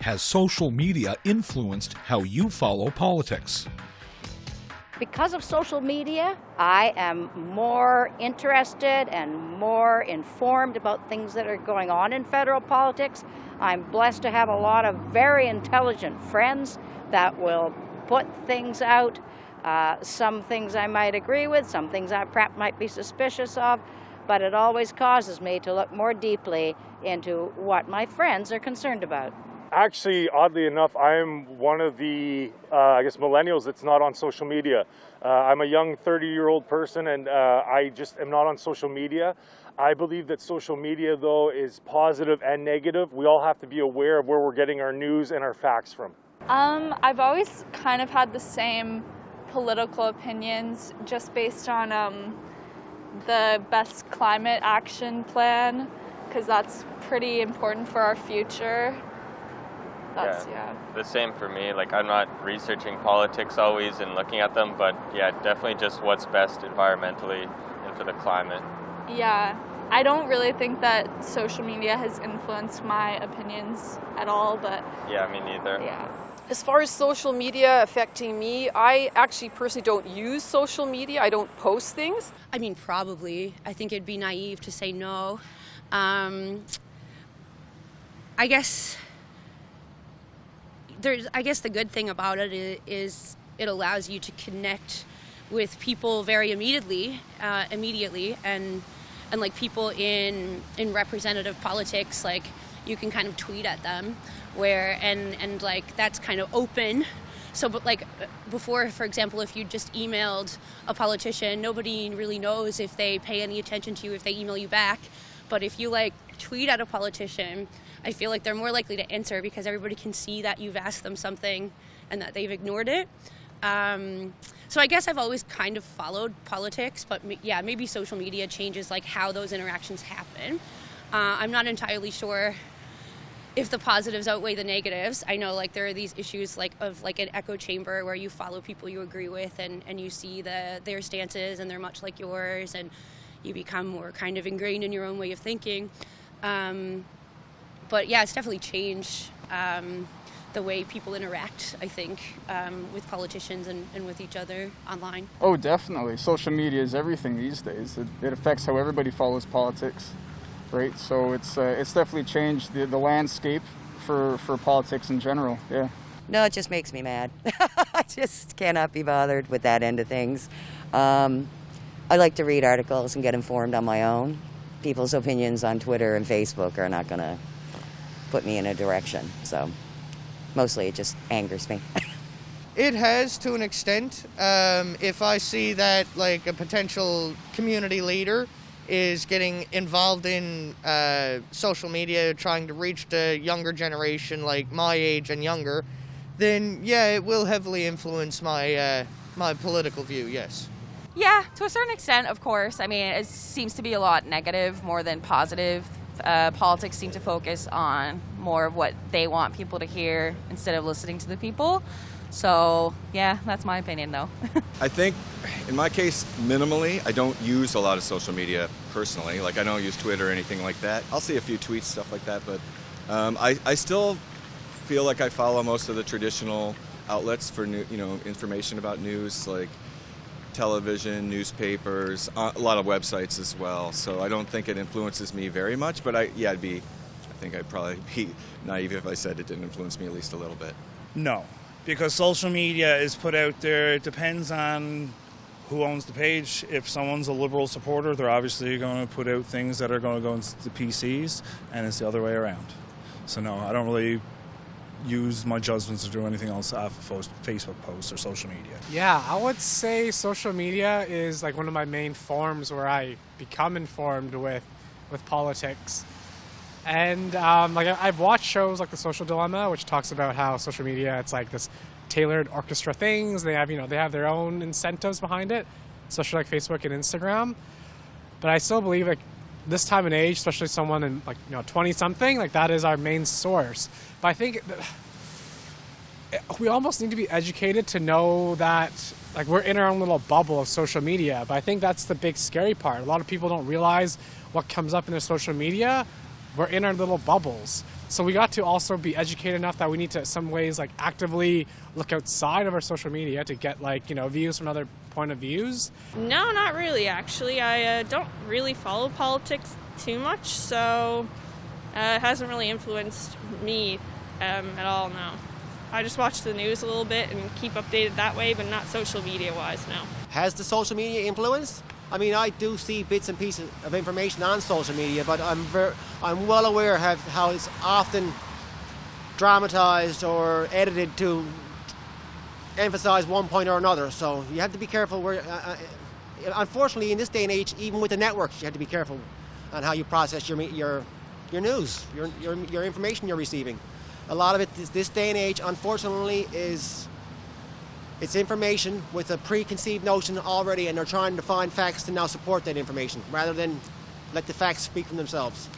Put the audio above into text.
has social media influenced how you follow politics? Because of social media, I am more interested and more informed about things that are going on in federal politics. I'm blessed to have a lot of very intelligent friends that will put things out. Some things I might agree with, some things I perhaps might be suspicious of, but it always causes me to look more deeply into what my friends are concerned about. Actually, oddly enough, I'm one of the, I guess, millennials that's not on social media. I'm a young 30-year-old person, and I just am not on social media. I believe that social media, though, is positive and negative. We all have to be aware of where we're getting our news and our facts from. I've always kind of had the same political opinions just based on the best climate action plan, because that's pretty important for our future. Yeah, the same for me. Like, I'm not researching politics always and looking at them, but yeah, definitely just what's best environmentally and for the climate. Yeah, I don't really think that social media has influenced my opinions at all, but... Yeah, me neither. Yeah. As far as social media affecting me, I actually personally don't use social media. I don't post things. I mean, probably. I think it'd be naive to say no. I guess the good thing about it is it allows you to connect with people very immediately, and like people in representative politics, like you can kind of tweet at them, and like that's kind of open. So, but like before, for example, if you just emailed a politician, nobody really knows if they pay any attention to you, if they email you back. But if you like tweet at a politician, I feel like they're more likely to answer because everybody can see that you've asked them something and that they've ignored it. So I guess I've always kind of followed politics, but yeah, maybe social media changes like how those interactions happen. I'm not entirely sure if the positives outweigh the negatives. I know like there are these issues like of like an echo chamber where you follow people you agree with and you see their stances and they're much like yours and you become more kind of ingrained in your own way of thinking. But yeah, it's definitely changed the way people interact, I think, with politicians and with each other online. Oh, definitely. Social media is everything these days. It affects how everybody follows politics, right? So it's definitely changed the landscape for politics in general, yeah. No, it just makes me mad. I just cannot be bothered with that end of things. I like to read articles and get informed on my own. People's opinions on Twitter and Facebook are not going to put me in a direction, so mostly it just angers me. It has, to an extent. If I see that like a potential community leader is getting involved in social media, trying to reach the younger generation, like my age and younger, then yeah, it will heavily influence my my political view, yes. Yeah, to a certain extent, of course. I mean, it seems to be a lot negative more than positive. Politics seem to focus on more of what they want people to hear instead of listening to the people. So, yeah, that's my opinion, though. I think, in my case, minimally. I don't use a lot of social media personally. Like, I don't use Twitter or anything like that. I'll see a few tweets, stuff like that, but I still feel like I follow most of the traditional outlets for information about news, like television, newspapers, a lot of websites as well. So I don't think it influences me very much, but I think I'd probably be naive if I said it didn't influence me at least a little bit. No, because social media is put out there. It depends on who owns the page. If someone's a Liberal supporter, they're obviously going to put out things that are going to go into the PCs, and it's the other way around. So no, I don't really use my judgments to do anything else off of Facebook posts or social media. Yeah, I would say social media is like one of my main forms where I become informed with politics. And like I've watched shows like The Social Dilemma, which talks about how social media, it's like this tailored orchestra things. They have, they have their own incentives behind it, especially like Facebook and Instagram. But I still believe like this time and age, especially someone in like 20-something, like that is our main source. But I think we almost need to be educated to know that like we're in our own little bubble of social media. But I think that's the big scary part. A lot of people don't realize what comes up in their social media. We're in our little bubbles. So we got to also be educated enough that we need to, in some ways, like actively look outside of our social media to get like, views from other point of views. No, not really, actually. I don't really follow politics too much, so it hasn't really influenced me at all, no. I just watch the news a little bit and keep updated that way, but not social media-wise, no. Has the social media influenced? I mean, I do see bits and pieces of information on social media, but I'm well aware of how it's often dramatized or edited to emphasize one point or another. So you have to be careful. Unfortunately, in this day and age, even with the networks, you have to be careful on how you process your news, your information you're receiving. A lot of it, this day and age, unfortunately, it's information with a preconceived notion already, and they're trying to find facts to now support that information rather than let the facts speak for themselves.